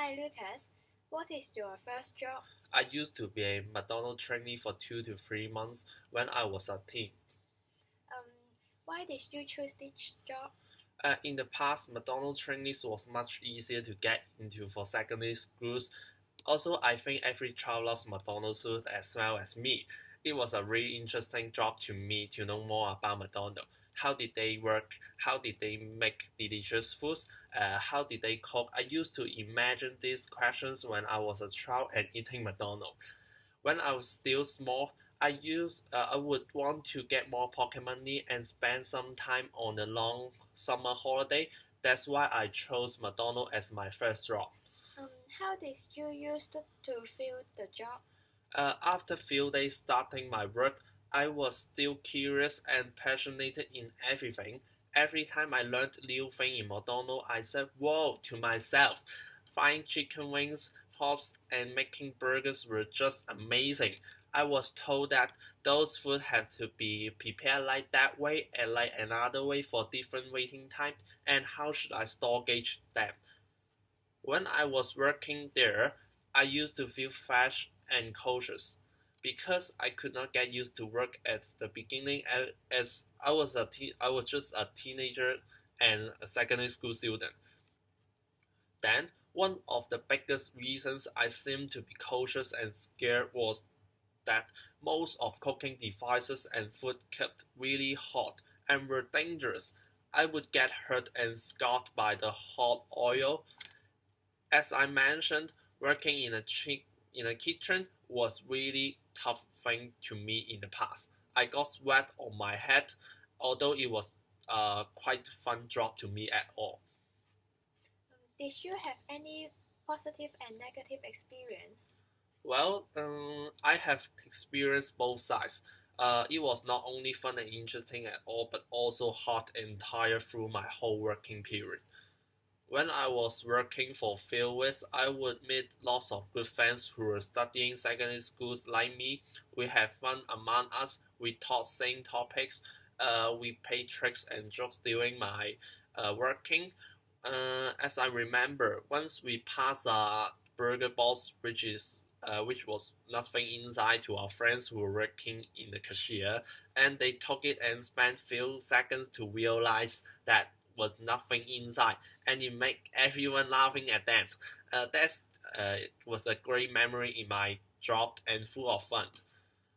Hi Lucas, what is your first job? I used to be a McDonald's trainee for 2 to 3 months when I was a teen. Um, why did you choose this job? In the past, McDonald's trainees was much easier to get into for secondary schools. Also, I think every child loves McDonald's food as well as me. It was a really interesting job to me to know more about McDonald's. How did they work? How did they make delicious foods? How did they cook? I used to imagine these questions when I was a child and eating McDonald's. When I was still small, I would want to get more pocket money and spend some time on a long summer holiday. That's why I chose McDonald's as my first job. Um, how did you use to fill the job? After few days starting my work, I was still curious and passionate in everything. Every time I learned new thing in McDonald's, I said "Whoa" to myself. Frying chicken wings, pops, and making burgers were just amazing. I was told that those food have to be prepared like that way and like another way for different waiting time, and how should I store gauge them? When I was working there, I used to feel fresh and cautious because I could not get used to work at the beginning as I was just a teenager and a secondary school student. Then, one of the biggest reasons I seemed to be cautious and scared was that most of cooking devices and food kept really hot and were dangerous. I would get hurt and scarred by the hot oil. As I mentioned, working in a kitchen was really tough thing to me in the past. I got sweat on my head, although it was quite fun job to me at all. Did you have any positive and negative experience? Well, I have experienced both sides. It was not only fun and interesting at all, but also hot and tired through my whole working period. When I was working for Fairways, I would meet lots of good friends who were studying secondary schools like me. We had fun among us. We taught same topics. We played tricks and jokes during my working. As I remember, once we passed a burger box, which was nothing inside to our friends who were working in the cashier, and they took it and spent few seconds to realize that was nothing inside, and it made everyone laughing at them. That was a great memory in my job and full of fun.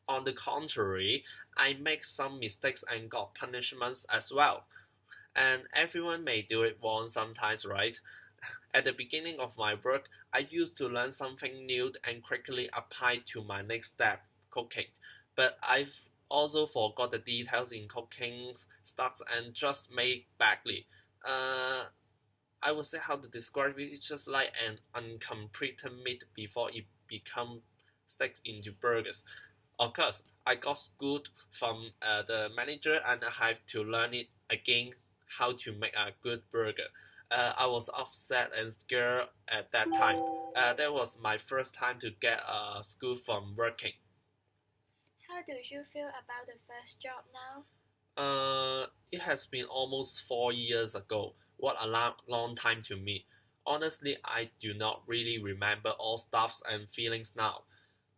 On the contrary, I make some mistakes and got punishments as well. And everyone may do it wrong sometimes, right? At the beginning of my work, I used to learn something new and quickly apply to my next step, cooking. But I've also forgot the details in cooking starts and just made badly. Uh, I would say how to describe it. It's just like an uncompleted meat before it becomes sticks into burgers. Of course, I got schooled from the manager and I have to learn it again how to make a good burger. I was upset and scared at that time. That was my first time to get a school from working. How do you feel about the first job now? It has been almost 4 years ago. What a long time to me. Honestly, I do not really remember all stuffs and feelings now.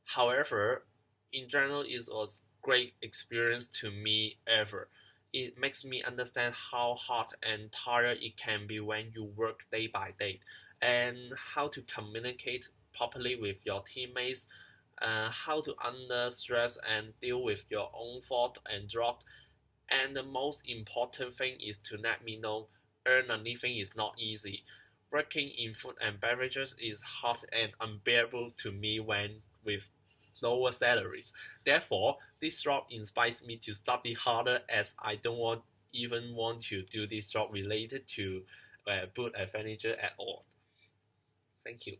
However, in general, it was great experience to me ever. It makes me understand how hard and tired it can be when you work day by day, and how to communicate properly with your teammates, how to under stress and deal with your own fault and drop. And the most important thing is to let me know earn a living is not easy. Working in food and beverages is hard and unbearable to me when with lower salaries. Therefore, this job inspires me to study harder as I don't even want to do this job related to food and furniture at all. Thank you.